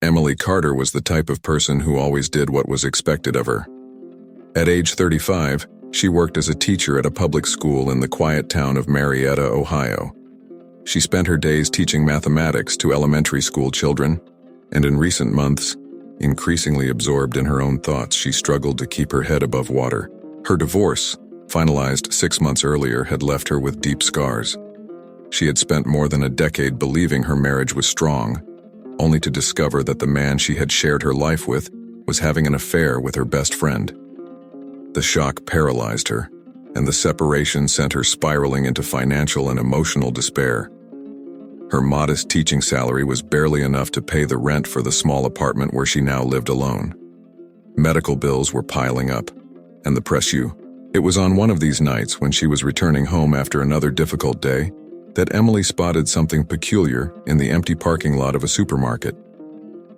Emily Carter was the type of person who always did what was expected of her. At age 35, she worked as a teacher at a public school in the quiet town of Marietta, Ohio. She spent her days teaching mathematics to elementary school children, and in recent months, increasingly absorbed in her own thoughts, she struggled to keep her head above water. Her divorce, finalized 6 months earlier, had left her with deep scars. She had spent more than a decade believing her marriage was strong, only to discover that the man she had shared her life with was having an affair with her best friend. The shock paralyzed her, and the separation sent her spiraling into financial and emotional despair. Her modest teaching salary was barely enough to pay the rent for the small apartment where she now lived alone. Medical bills were piling up, and the pressure. It was on one of these nights when she was returning home after another difficult day that Emily spotted something peculiar in the empty parking lot of a supermarket.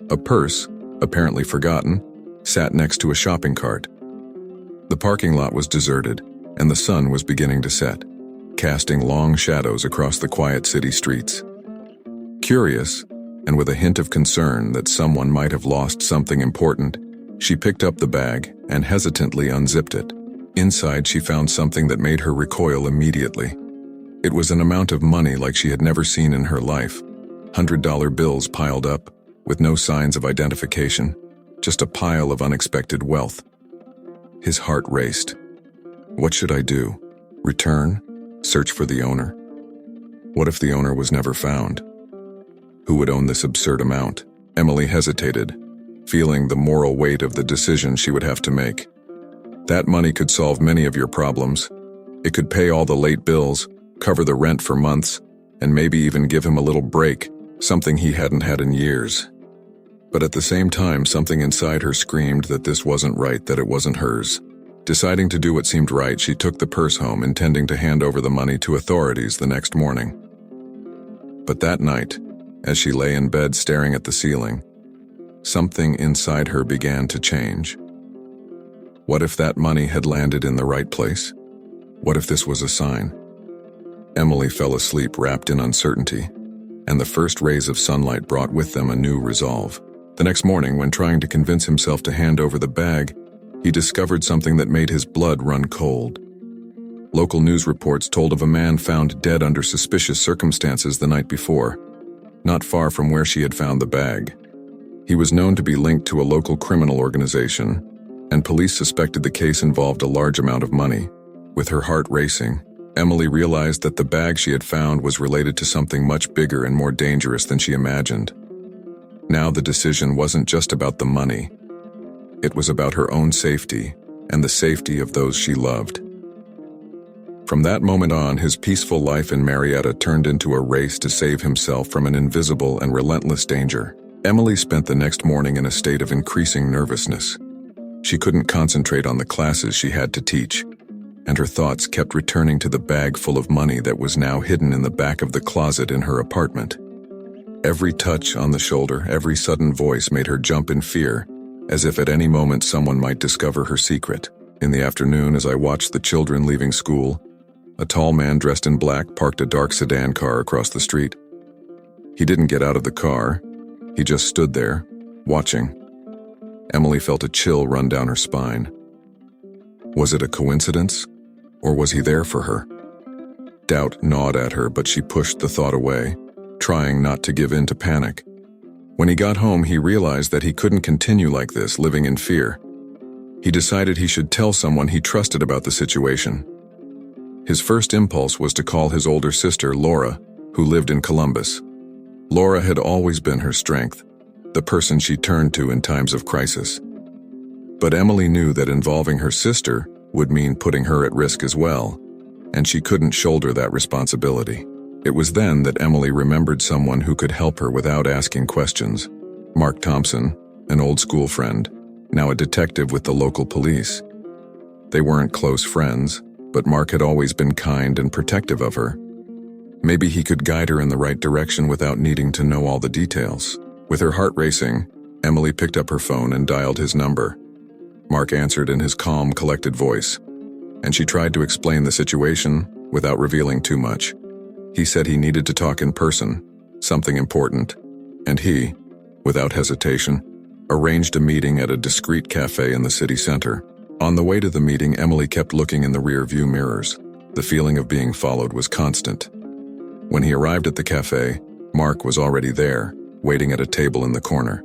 A purse, apparently forgotten, sat next to a shopping cart. The parking lot was deserted, and the sun was beginning to set, casting long shadows across the quiet city streets. Curious, and with a hint of concern that someone might have lost something important, she picked up the bag and hesitantly unzipped it. Inside, she found something that made her recoil immediately. It was an amount of money like she had never seen in her life. $100 bills piled up, with no signs of identification, just a pile of unexpected wealth. His heart raced. What should I do? Return? Search for the owner? What if the owner was never found? Who would own this absurd amount? Emily hesitated, feeling the moral weight of the decision she would have to make. That money could solve many of your problems. It could pay all the late bills, cover the rent for months, and maybe even give him a little break, something he hadn't had in years. But at the same time, something inside her screamed that this wasn't right, that it wasn't hers. Deciding to do what seemed right, she took the purse home, intending to hand over the money to authorities the next morning. But that night, as she lay in bed staring at the ceiling, something inside her began to change. What if that money had landed in the right place? What if this was a sign? Emily fell asleep wrapped in uncertainty, and the first rays of sunlight brought with them a new resolve. The next morning, when trying to convince himself to hand over the bag, he discovered something that made his blood run cold. Local news reports told of a man found dead under suspicious circumstances the night before, not far from where she had found the bag. He was known to be linked to a local criminal organization, and police suspected the case involved a large amount of money. With her heart racing, Emily realized that the bag she had found was related to something much bigger and more dangerous than she imagined. Now the decision wasn't just about the money. It was about her own safety and the safety of those she loved. From that moment on, his peaceful life in Marietta turned into a race to save himself from an invisible and relentless danger. Emily spent the next morning in a state of increasing nervousness. She couldn't concentrate on the classes she had to teach, and her thoughts kept returning to the bag full of money that was now hidden in the back of the closet in her apartment. Every touch on the shoulder, every sudden voice made her jump in fear, as if at any moment someone might discover her secret. In the afternoon, as I watched the children leaving school, a tall man dressed in black parked a dark sedan car across the street. He didn't get out of the car. He just stood there, watching. Emily felt a chill run down her spine. Was it a coincidence, or was he there for her? Doubt gnawed at her, but she pushed the thought away, trying not to give in to panic. When he got home, he realized that he couldn't continue like this, living in fear. He decided he should tell someone he trusted about the situation. His first impulse was to call his older sister, Laura, who lived in Columbus. Laura had always been her strength, the person she turned to in times of crisis. But Emily knew that involving her sister would mean putting her at risk as well, and she couldn't shoulder that responsibility. It was then that Emily remembered someone who could help her without asking questions. Mark Thompson, an old school friend, now a detective with the local police. They weren't close friends, but Mark had always been kind and protective of her. Maybe he could guide her in the right direction without needing to know all the details. With her heart racing, Emily picked up her phone and dialed his number. Mark answered in his calm, collected voice, and she tried to explain the situation without revealing too much. He said he needed to talk in person, something important, and he, without hesitation, arranged a meeting at a discreet cafe in the city center. On the way to the meeting, Emily kept looking in the rear-view mirrors. The feeling of being followed was constant. When he arrived at the cafe, Mark was already there, waiting at a table in the corner.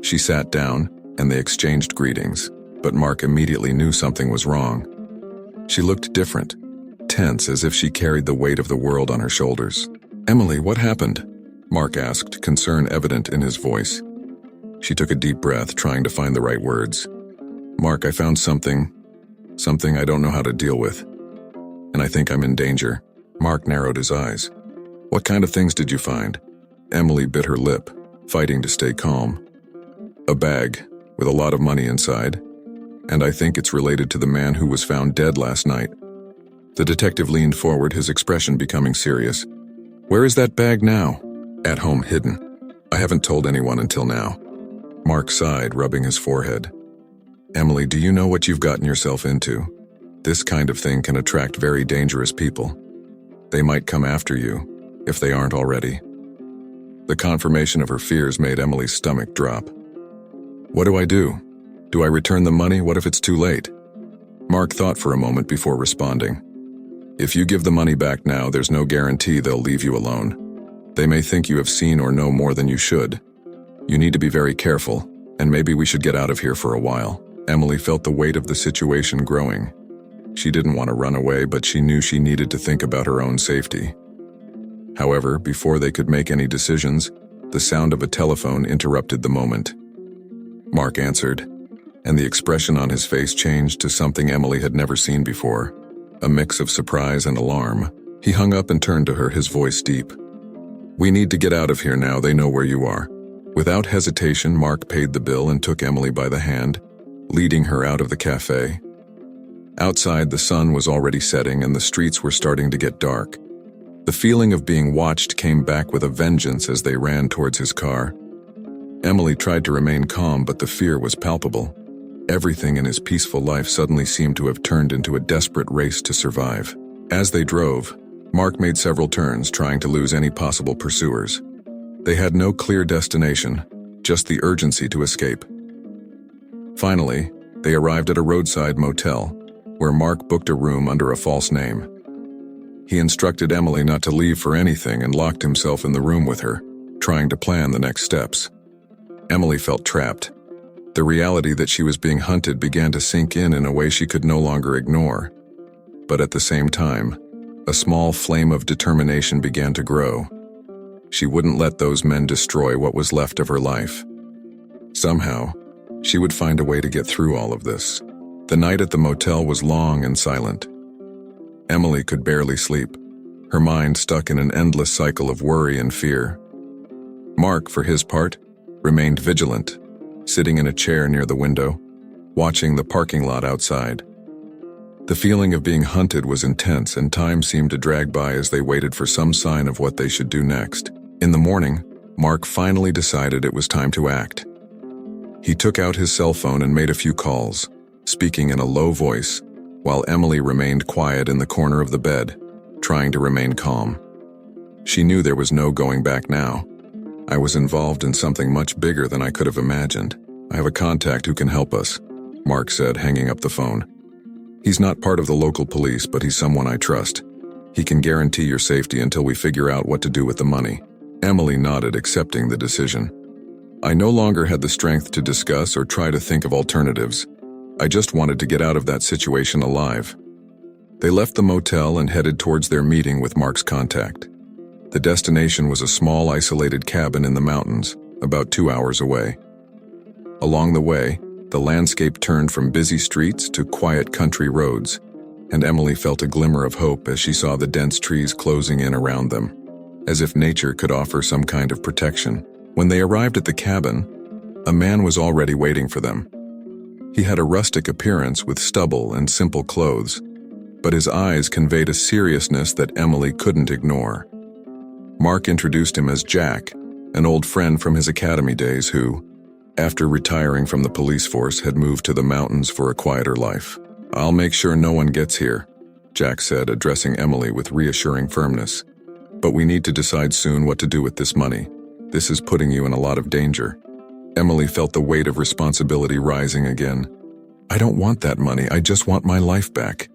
She sat down, and they exchanged greetings, but Mark immediately knew something was wrong. She looked different, tense, as if she carried the weight of the world on her shoulders. "Emily, what happened?" Mark asked, concern evident in his voice. She took a deep breath, trying to find the right words. "Mark, I found something I don't know how to deal with. And I think I'm in danger." Mark narrowed his eyes. "What kind of things did you find?" Emily bit her lip, fighting to stay calm. "A bag, with a lot of money inside. And I think it's related to the man who was found dead last night." The detective leaned forward, his expression becoming serious. "Where is that bag now?" "At home, hidden. I haven't told anyone until now." Mark sighed, rubbing his forehead. "Emily, do you know what you've gotten yourself into? This kind of thing can attract very dangerous people. They might come after you, if they aren't already." The confirmation of her fears made Emily's stomach drop. "What do I do? Do I return the money? What if it's too late?" Mark thought for a moment before responding. "If you give the money back now, there's no guarantee they'll leave you alone. They may think you have seen or know more than you should. You need to be very careful, and maybe we should get out of here for a while." Emily felt the weight of the situation growing. She didn't want to run away, but she knew she needed to think about her own safety. However, before they could make any decisions, the sound of a telephone interrupted the moment. Mark answered, and the expression on his face changed to something Emily had never seen before, a mix of surprise and alarm. He hung up and turned to her, his voice deep. "We need to get out of here now. They know where you are." Without hesitation, Mark paid the bill and took Emily by the hand, leading her out of the cafe. Outside, the sun was already setting and the streets were starting to get dark. The feeling of being watched came back with a vengeance as they ran towards his car. Emily tried to remain calm, but the fear was palpable. Everything in his peaceful life suddenly seemed to have turned into a desperate race to survive. As they drove, Mark made several turns, trying to lose any possible pursuers. They had no clear destination, just the urgency to escape. Finally, they arrived at a roadside motel, where Mark booked a room under a false name. He instructed Emily not to leave for anything and locked himself in the room with her, trying to plan the next steps. Emily felt trapped. The reality that she was being hunted began to sink in a way she could no longer ignore. But at the same time, a small flame of determination began to grow. She wouldn't let those men destroy what was left of her life. Somehow, she would find a way to get through all of this. The night at the motel was long and silent. Emily could barely sleep, her mind stuck in an endless cycle of worry and fear. Mark, for his part, remained vigilant, sitting in a chair near the window, watching the parking lot outside. The feeling of being hunted was intense, and time seemed to drag by as they waited for some sign of what they should do next. In the morning, Mark finally decided it was time to act. He took out his cell phone and made a few calls, speaking in a low voice, while Emily remained quiet in the corner of the bed, trying to remain calm. She knew there was no going back now. "I was involved in something much bigger than I could have imagined. I have a contact who can help us," Mark said, hanging up the phone. "He's not part of the local police, but he's someone I trust. He can guarantee your safety until we figure out what to do with the money." Emily nodded, accepting the decision. "I no longer had the strength to discuss or try to think of alternatives. I just wanted to get out of that situation alive." They left the motel and headed towards their meeting with Mark's contact. The destination was a small, isolated cabin in the mountains, about 2 hours away. Along the way, the landscape turned from busy streets to quiet country roads, and Emily felt a glimmer of hope as she saw the dense trees closing in around them, as if nature could offer some kind of protection. When they arrived at the cabin, a man was already waiting for them. He had a rustic appearance with stubble and simple clothes, but his eyes conveyed a seriousness that Emily couldn't ignore. Mark introduced him as Jack, an old friend from his academy days who, after retiring from the police force, had moved to the mountains for a quieter life. "I'll make sure no one gets here," Jack said, addressing Emily with reassuring firmness. "But we need to decide soon what to do with this money. This is putting you in a lot of danger." Emily felt the weight of responsibility rising again. "I don't want that money, I just want my life back."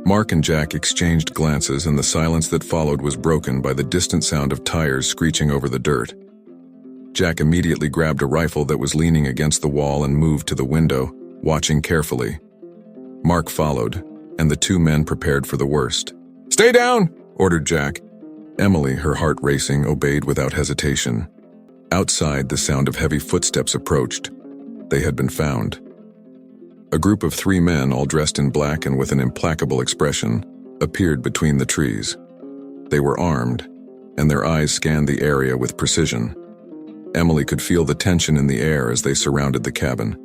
Mark and Jack exchanged glances, and the silence that followed was broken by the distant sound of tires screeching over the dirt. Jack immediately grabbed a rifle that was leaning against the wall and moved to the window, watching carefully. Mark followed, and the two men prepared for the worst. "Stay down!" ordered Jack. Emily, her heart racing, obeyed without hesitation. Outside, the sound of heavy footsteps approached. They had been found. A group of 3 men, all dressed in black and with an implacable expression, appeared between the trees. They were armed, and their eyes scanned the area with precision. Emily could feel the tension in the air as they surrounded the cabin.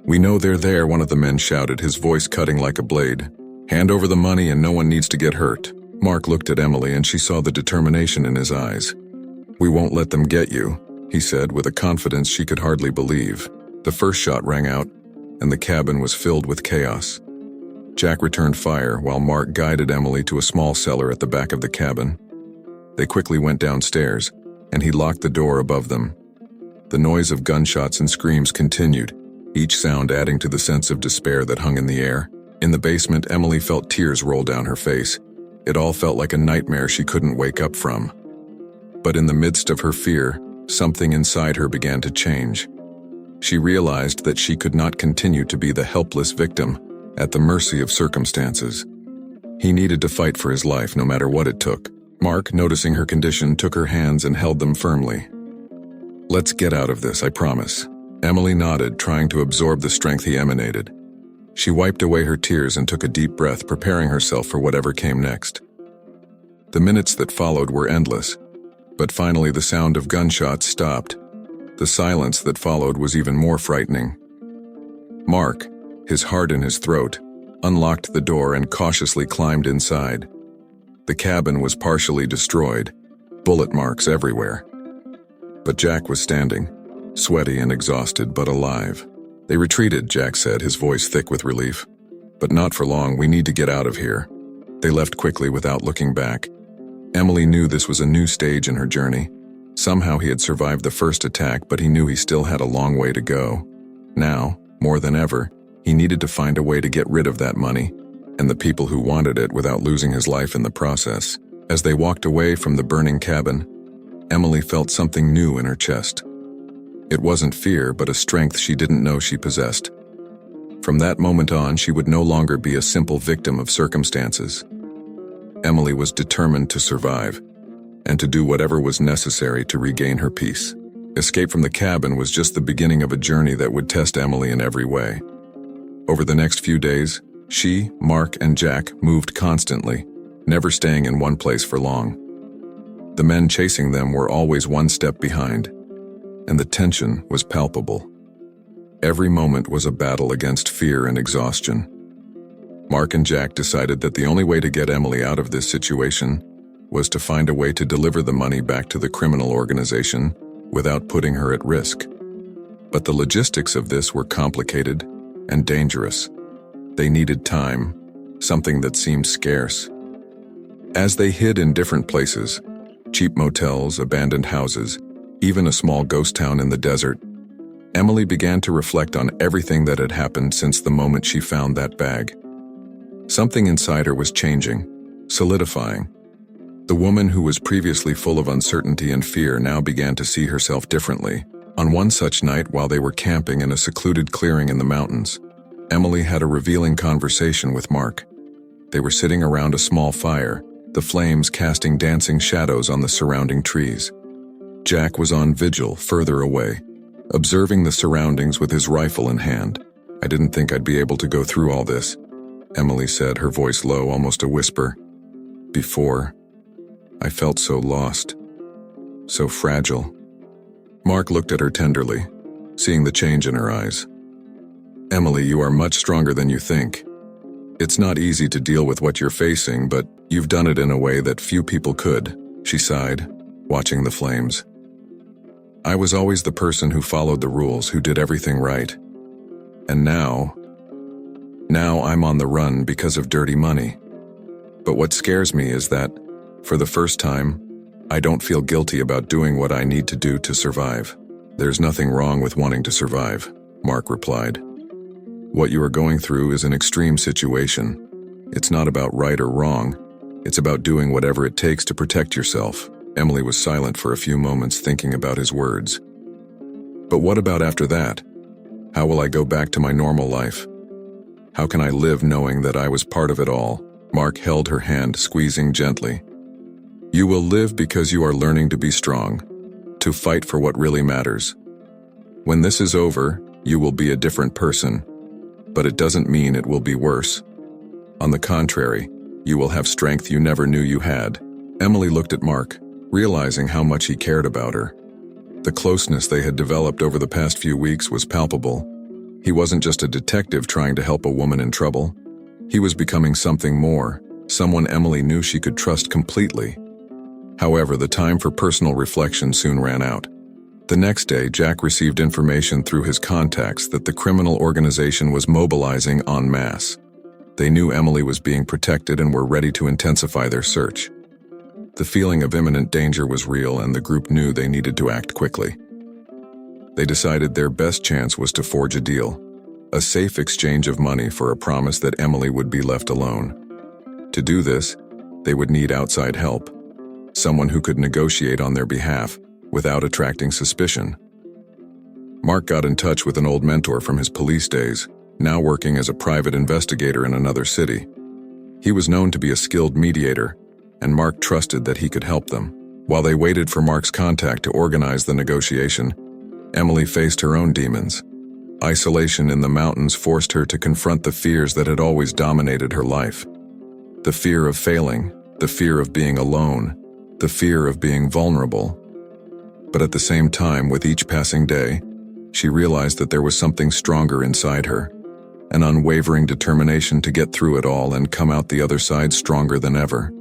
"We know they're there," one of the men shouted, his voice cutting like a blade. "Hand over the money and no one needs to get hurt." Mark looked at Emily and she saw the determination in his eyes. "We won't let them get you," he said with a confidence she could hardly believe. The first shot rang out, and the cabin was filled with chaos. Jack returned fire while Mark guided Emily to a small cellar at the back of the cabin. They quickly went downstairs, and he locked the door above them. The noise of gunshots and screams continued, each sound adding to the sense of despair that hung in the air. In the basement, Emily felt tears roll down her face. It all felt like a nightmare she couldn't wake up from. But in the midst of her fear, something inside her began to change. She realized that she could not continue to be the helpless victim, at the mercy of circumstances. He needed to fight for his life, no matter what it took. Mark, noticing her condition, took her hands and held them firmly. "Let's get out of this, I promise." Emily nodded, trying to absorb the strength he emanated. She wiped away her tears and took a deep breath, preparing herself for whatever came next. The minutes that followed were endless, but finally the sound of gunshots stopped. The silence that followed was even more frightening. Mark, his heart in his throat, unlocked the door and cautiously climbed inside. The cabin was partially destroyed, bullet marks everywhere. But Jack was standing, sweaty and exhausted, but alive. "They retreated," Jack said, his voice thick with relief. "But not for long, we need to get out of here." They left quickly without looking back. Emily knew this was a new stage in her journey. Somehow he had survived the first attack, but he knew he still had a long way to go. Now, more than ever, he needed to find a way to get rid of that money and the people who wanted it without losing his life in the process. As they walked away from the burning cabin, Emily felt something new in her chest. It wasn't fear, but a strength she didn't know she possessed. From that moment on, she would no longer be a simple victim of circumstances. Emily was determined to survive, and to do whatever was necessary to regain her peace. Escape from the cabin was just the beginning of a journey that would test Emily in every way. Over the next few days, she, Mark, and Jack moved constantly, never staying in one place for long. The men chasing them were always one step behind, and the tension was palpable. Every moment was a battle against fear and exhaustion. Mark and Jack decided that the only way to get Emily out of this situation was to find a way to deliver the money back to the criminal organization without putting her at risk. But the logistics of this were complicated and dangerous. They needed time, something that seemed scarce. As they hid in different places, cheap motels, abandoned houses, even a small ghost town in the desert, Emily began to reflect on everything that had happened since the moment she found that bag. Something inside her was changing, solidifying. The woman who was previously full of uncertainty and fear now began to see herself differently. On one such night, while they were camping in a secluded clearing in the mountains, Emily had a revealing conversation with Mark. They were sitting around a small fire, the flames casting dancing shadows on the surrounding trees. Jack was on vigil, further away, observing the surroundings with his rifle in hand. "I didn't think I'd be able to go through all this," Emily said, her voice low, almost a whisper. "Before, I felt so lost, so fragile." Mark looked at her tenderly, seeing the change in her eyes. "Emily, you are much stronger than you think. It's not easy to deal with what you're facing, but you've done it in a way that few people could," she sighed, watching the flames. "I was always the person who followed the rules, who did everything right. And now I'm on the run because of dirty money. But what scares me is that, for the first time, I don't feel guilty about doing what I need to do to survive. There's nothing wrong with wanting to survive, Mark replied. What you are going through is an extreme situation. It's not about right or wrong. It's about doing whatever it takes to protect yourself. Emily was silent for a few moments, thinking about his words. But what about after that? How will I go back to my normal life? How can I live knowing that I was part of it all? Mark held her hand, squeezing gently. You will live because you are learning to be strong, to fight for what really matters. When this is over, you will be a different person, but it doesn't mean it will be worse. On the contrary, you will have strength you never knew you had. Emily looked at Mark, realizing how much he cared about her. The closeness they had developed over the past few weeks was palpable. He wasn't just a detective trying to help a woman in trouble. He was becoming something more, someone Emily knew she could trust completely. However, the time for personal reflection soon ran out. The next day, Jack received information through his contacts that the criminal organization was mobilizing en masse. They knew Emily was being protected and were ready to intensify their search. The feeling of imminent danger was real, and the group knew they needed to act quickly. They decided their best chance was to forge a deal, a safe exchange of money for a promise that Emily would be left alone. To do this, they would need outside help, someone who could negotiate on their behalf without attracting suspicion. Mark got in touch with an old mentor from his police days, now working as a private investigator in another city. He was known to be a skilled mediator, and Mark trusted that he could help them. While they waited for Mark's contact to organize the negotiation, Emily faced her own demons. Isolation in the mountains forced her to confront the fears that had always dominated her life. The fear of failing, the fear of being alone, the fear of being vulnerable. But at the same time, with each passing day, she realized that there was something stronger inside her, an unwavering determination to get through it all and come out the other side stronger than ever.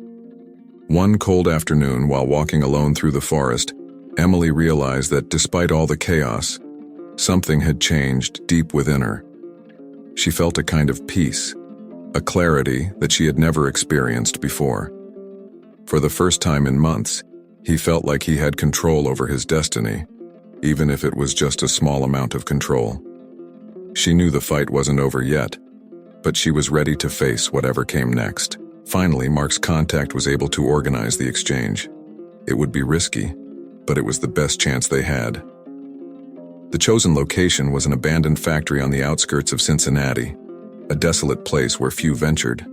One cold afternoon, while walking alone through the forest, Emily realized that despite all the chaos, something had changed deep within her. She felt a kind of peace, a clarity that she had never experienced before. For the first time in months, he felt like he had control over his destiny, even if it was just a small amount of control. She knew the fight wasn't over yet, but she was ready to face whatever came next. Finally, Mark's contact was able to organize the exchange. It would be risky, but it was the best chance they had. The chosen location was an abandoned factory on the outskirts of Cincinnati, a desolate place where few ventured.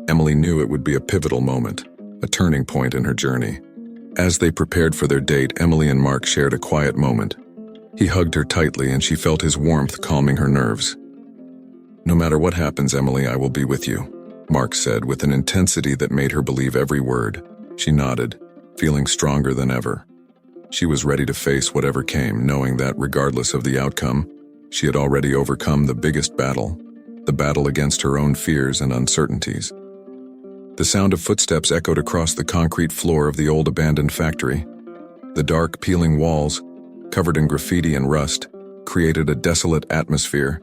Emily knew it would be a pivotal moment, a turning point in her journey. As they prepared for their date, Emily and Mark shared a quiet moment. He hugged her tightly, and she felt his warmth calming her nerves. "No matter what happens, Emily, I will be with you," Mark said with an intensity that made her believe every word. She nodded, feeling stronger than ever. She was ready to face whatever came, knowing that regardless of the outcome, she had already overcome the biggest battle, the battle against her own fears and uncertainties. The sound of footsteps echoed across the concrete floor of the old abandoned factory. The dark, peeling walls, covered in graffiti and rust, created a desolate atmosphere,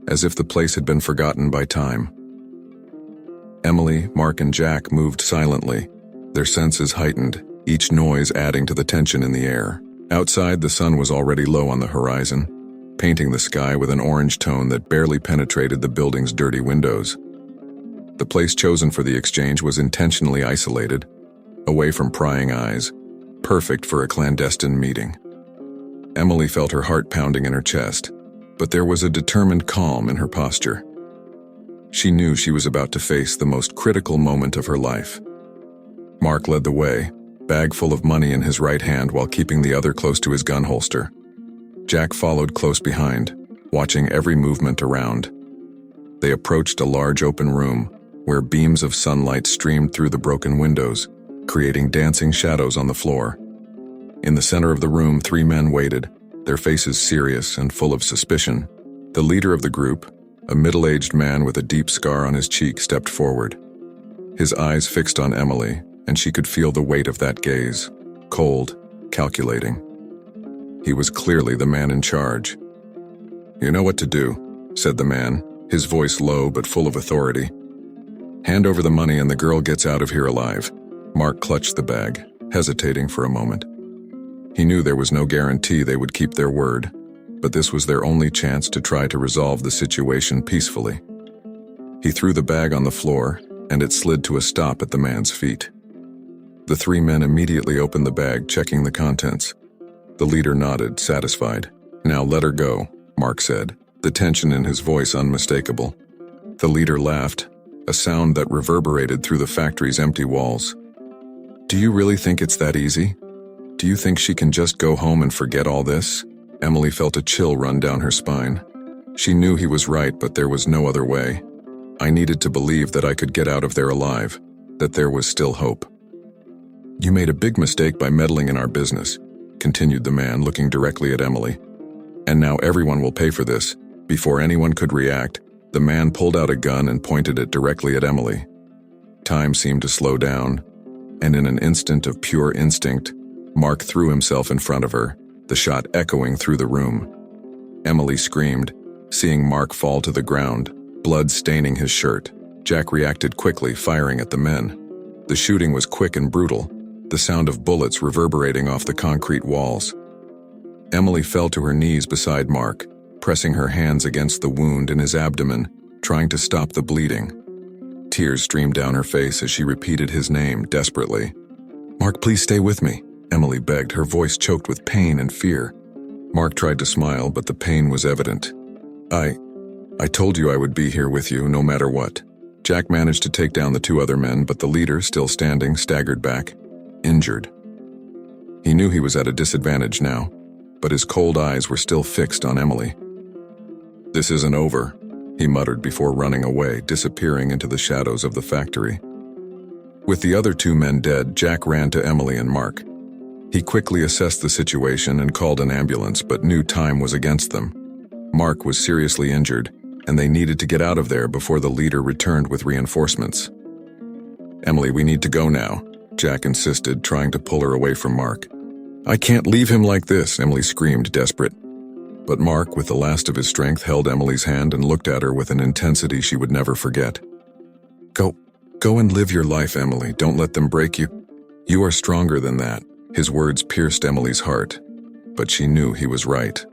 as if the place had been forgotten by time. Emily, Mark, and Jack moved silently, their senses heightened, each noise adding to the tension in the air. Outside, the sun was already low on the horizon, painting the sky with an orange tone that barely penetrated the building's dirty windows. The place chosen for the exchange was intentionally isolated, away from prying eyes, perfect for a clandestine meeting. Emily felt her heart pounding in her chest, but there was a determined calm in her posture. She knew she was about to face the most critical moment of her life. Mark led the way, bag full of money in his right hand while keeping the other close to his gun holster. Jack followed close behind, watching every movement around. They approached a large open room, where beams of sunlight streamed through the broken windows, creating dancing shadows on the floor. In the center of the room, 3 men waited, their faces serious and full of suspicion. The leader of the group, a middle-aged man with a deep scar on his cheek, stepped forward. His eyes fixed on Emily, and she could feel the weight of that gaze, cold, calculating. He was clearly the man in charge. "You know what to do," said the man, his voice low but full of authority. "Hand over the money and the girl gets out of here alive." Mark clutched the bag, hesitating for a moment. He knew there was no guarantee they would keep their word, but this was their only chance to try to resolve the situation peacefully. He threw the bag on the floor, and it slid to a stop at the man's feet. The three men immediately opened the bag, checking the contents. The leader nodded, satisfied. "Now let her go," Mark said, the tension in his voice unmistakable. The leader laughed, a sound that reverberated through the factory's empty walls. "Do you really think it's that easy? Do you think she can just go home and forget all this?" Emily felt a chill run down her spine. She knew he was right, but there was no other way. "I needed to believe that I could get out of there alive, that there was still hope." "You made a big mistake by meddling in our business," continued the man, looking directly at Emily. "And now everyone will pay for this." Before anyone could react, the man pulled out a gun and pointed it directly at Emily. Time seemed to slow down, and in an instant of pure instinct, Mark threw himself in front of her, the shot echoing through the room. Emily screamed, seeing Mark fall to the ground, blood staining his shirt. Jack reacted quickly, firing at the men. The shooting was quick and brutal, the sound of bullets reverberating off the concrete walls. Emily fell to her knees beside Mark, pressing her hands against the wound in his abdomen, trying to stop the bleeding. Tears streamed down her face as she repeated his name desperately. "Mark, please stay with me," Emily begged, her voice choked with pain and fear. Mark tried to smile, but the pain was evident. I told you I would be here with you, no matter what." Jack managed to take down the two other men, but the leader, still standing, staggered back, injured. He knew he was at a disadvantage now, but his cold eyes were still fixed on Emily. "This isn't over," he muttered before running away, disappearing into the shadows of the factory. With the other two men dead, Jack ran to Emily and Mark. He quickly assessed the situation and called an ambulance, but knew time was against them. Mark was seriously injured, and they needed to get out of there before the leader returned with reinforcements. "Emily, we need to go now," Jack insisted, trying to pull her away from Mark. "I can't leave him like this," Emily screamed, desperate. But Mark, with the last of his strength, held Emily's hand and looked at her with an intensity she would never forget. Go and live your life, Emily. Don't let them break you. You are stronger than that." His words pierced Emily's heart, but she knew he was right.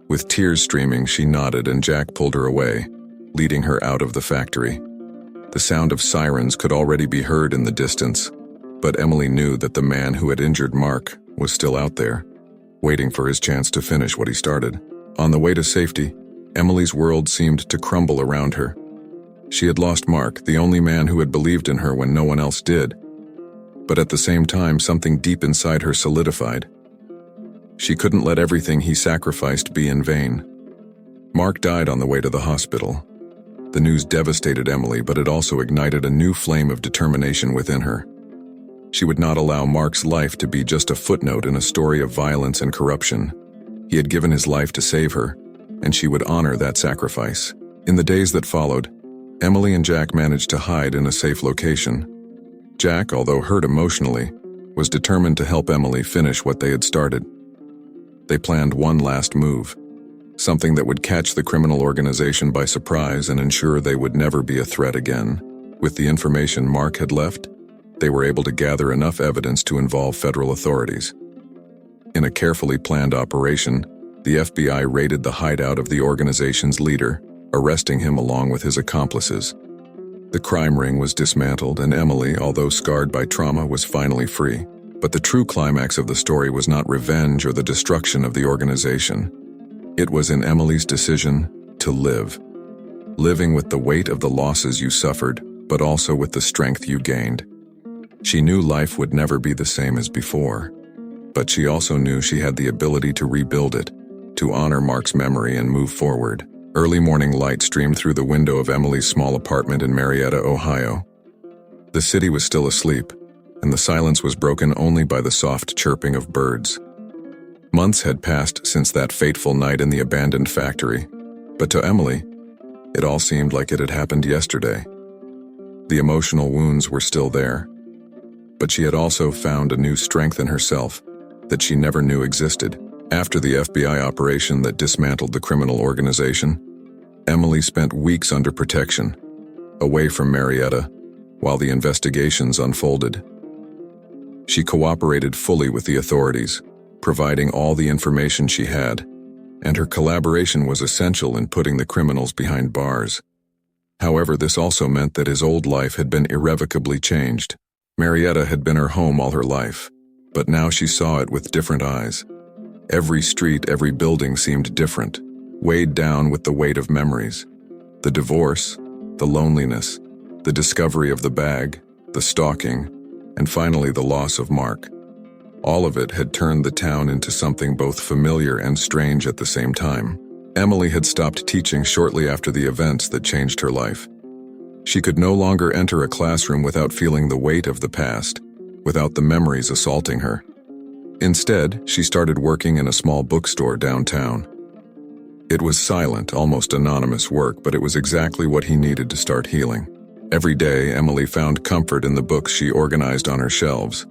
With tears streaming, she nodded and Jack pulled her away, leading her out of the factory. The sound of sirens could already be heard in the distance, but Emily knew that the man who had injured Mark was still out there, waiting for his chance to finish what he started. On the way to safety, Emily's world seemed to crumble around her. She had lost Mark, the only man who had believed in her when no one else did. But at the same time, something deep inside her solidified. She couldn't let everything he sacrificed be in vain. Mark died on the way to the hospital. The news devastated Emily, but it also ignited a new flame of determination within her. She would not allow Mark's life to be just a footnote in a story of violence and corruption. He had given his life to save her, and she would honor that sacrifice. In the days that followed, Emily and Jack managed to hide in a safe location. Jack, although hurt emotionally, was determined to help Emily finish what they had started. They planned one last move, something that would catch the criminal organization by surprise and ensure they would never be a threat again. With the information Mark had left, they were able to gather enough evidence to involve federal authorities. In a carefully planned operation, the FBI raided the hideout of the organization's leader, arresting him along with his accomplices. The crime ring was dismantled, and Emily, although scarred by trauma, was finally free. But the true climax of the story was not revenge or the destruction of the organization. It was in Emily's decision to live. Living with the weight of the losses you suffered, but also with the strength you gained. She knew life would never be the same as before, but she also knew she had the ability to rebuild it, to honor Mark's memory and move forward. Early morning light streamed through the window of Emily's small apartment in Marietta, Ohio. The city was still asleep, and the silence was broken only by the soft chirping of birds. Months had passed since that fateful night in the abandoned factory, but to Emily, it all seemed like it had happened yesterday. The emotional wounds were still there, but she had also found a new strength in herself that she never knew existed. After the FBI operation that dismantled the criminal organization, Emily spent weeks under protection, away from Marietta, while the investigations unfolded. She cooperated fully with the authorities, providing all the information she had, and her collaboration was essential in putting the criminals behind bars. However, this also meant that his old life had been irrevocably changed. Marietta had been her home all her life, but now she saw it with different eyes. Every street, every building seemed different, weighed down with the weight of memories. The divorce, the loneliness, the discovery of the bag, the stalking, and finally the loss of Mark. All of it had turned the town into something both familiar and strange at the same time. Emily had stopped teaching shortly after the events that changed her life. She could no longer enter a classroom without feeling the weight of the past, without the memories assaulting her. Instead, she started working in a small bookstore downtown. It was silent, almost anonymous work, but it was exactly what he needed to start healing. Every day, Emily found comfort in the books she organized on her shelves.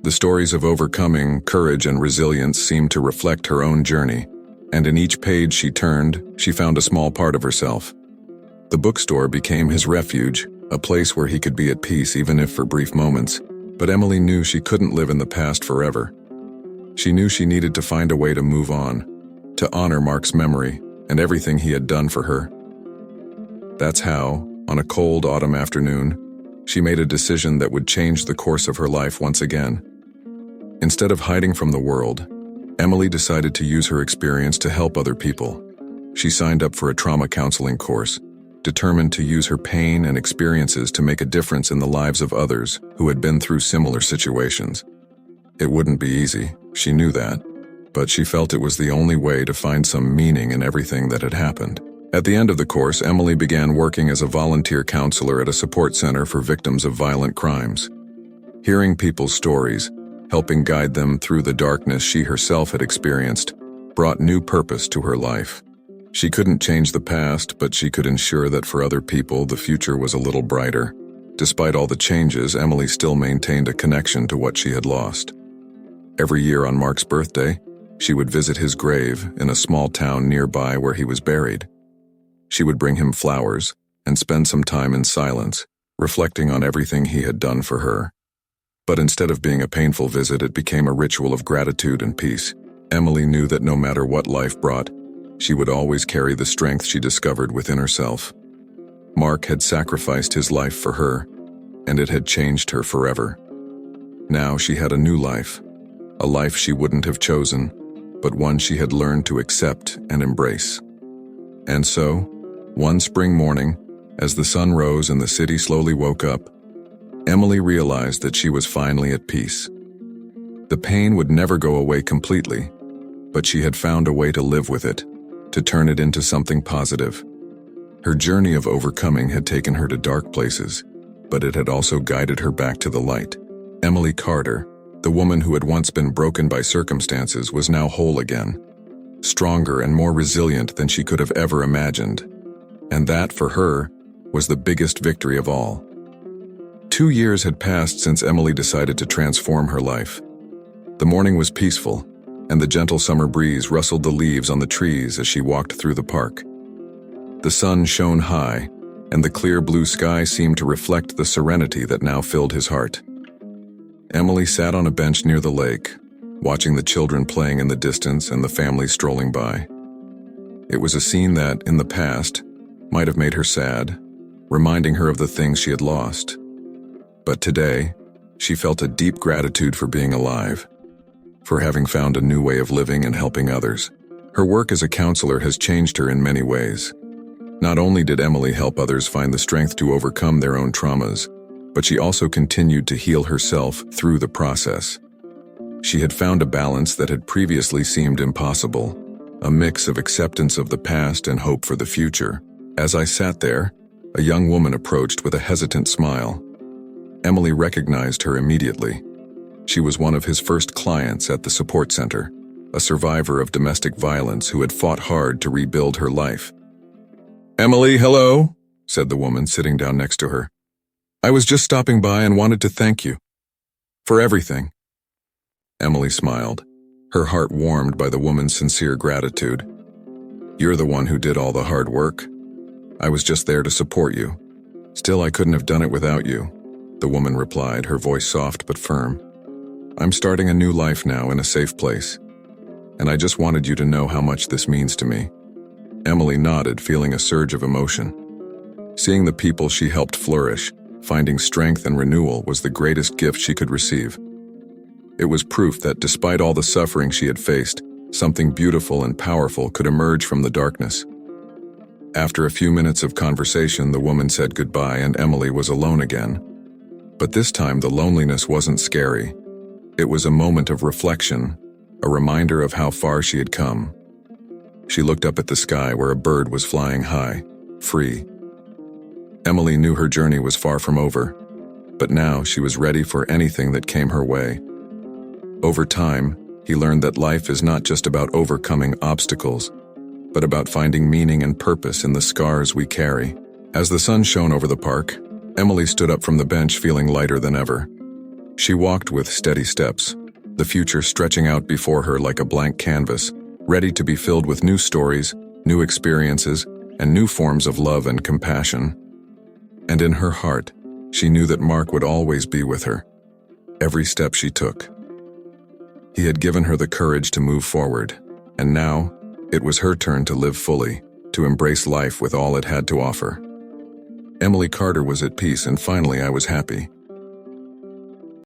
The stories of overcoming, courage, and resilience seemed to reflect her own journey, and in each page she turned, she found a small part of herself. The bookstore became his refuge, a place where he could be at peace even if for brief moments, but Emily knew she couldn't live in the past forever. She knew she needed to find a way to move on, to honor Mark's memory and everything he had done for her. That's how, on a cold autumn afternoon, she made a decision that would change the course of her life once again. Instead of hiding from the world, Emily decided to use her experience to help other people. She signed up for a trauma counseling course, determined to use her pain and experiences to make a difference in the lives of others who had been through similar situations. It wouldn't be easy, she knew that, but she felt it was the only way to find some meaning in everything that had happened. At the end of the course, Emily began working as a volunteer counselor at a support center for victims of violent crimes. Hearing people's stories, helping guide them through the darkness she herself had experienced, brought new purpose to her life. She couldn't change the past, but she could ensure that for other people the future was a little brighter. Despite all the changes, Emily still maintained a connection to what she had lost. Every year on Mark's birthday, she would visit his grave in a small town nearby where he was buried. She would bring him flowers and spend some time in silence, reflecting on everything he had done for her. But instead of being a painful visit, it became a ritual of gratitude and peace. Emily knew that no matter what life brought, she would always carry the strength she discovered within herself. Mark had sacrificed his life for her, and it had changed her forever. Now she had a new life, a life she wouldn't have chosen, but one she had learned to accept and embrace. And so, one spring morning, as the sun rose and the city slowly woke up, Emily realized that she was finally at peace. The pain would never go away completely, but she had found a way to live with it, to turn it into something positive. Her journey of overcoming had taken her to dark places, but it had also guided her back to the light. Emily Carter, the woman who had once been broken by circumstances, was now whole again, stronger and more resilient than she could have ever imagined. And that, for her, was the biggest victory of all. 2 years had passed since Emily decided to transform her life. The morning was peaceful, and the gentle summer breeze rustled the leaves on the trees as she walked through the park. The sun shone high, and the clear blue sky seemed to reflect the serenity that now filled his heart. Emily sat on a bench near the lake, watching the children playing in the distance and the family strolling by. It was a scene that, in the past, might have made her sad, reminding her of the things she had lost. But today, she felt a deep gratitude for being alive, for having found a new way of living and helping others. Her work as a counselor has changed her in many ways. Not only did Emily help others find the strength to overcome their own traumas, but she also continued to heal herself through the process. She had found a balance that had previously seemed impossible, a mix of acceptance of the past and hope for the future. As I sat there, a young woman approached with a hesitant smile. Emily recognized her immediately. She was one of his first clients at the support center, a survivor of domestic violence who had fought hard to rebuild her life. "Emily, hello," said the woman sitting down next to her. "I was just stopping by and wanted to thank you for everything." Emily smiled, her heart warmed by the woman's sincere gratitude. "You're the one who did all the hard work. I was just there to support you. Still, I couldn't have done it without you," the woman replied, her voice soft but firm. I'm starting a new life now in a safe place, and I just wanted you to know how much this means to me." Emily nodded, feeling a surge of emotion. Seeing the people she helped flourish, finding strength and renewal was the greatest gift she could receive. It was proof that despite all the suffering she had faced, something beautiful and powerful could emerge from the darkness. After a few minutes of conversation, the woman said goodbye and Emily was alone again. But this time the loneliness wasn't scary. It was a moment of reflection, a reminder of how far she had come. She looked up at the sky where a bird was flying high, free. Emily knew her journey was far from over, but now she was ready for anything that came her way. Over time, he learned that life is not just about overcoming obstacles, but about finding meaning and purpose in the scars we carry. As the sun shone over the park, Emily stood up from the bench feeling lighter than ever. She walked with steady steps, the future stretching out before her like a blank canvas, ready to be filled with new stories, new experiences, and new forms of love and compassion. And in her heart, she knew that Mark would always be with her, every step she took. He had given her the courage to move forward, and now, it was her turn to live fully, to embrace life with all it had to offer. Emily Carter was at peace, and finally I was happy.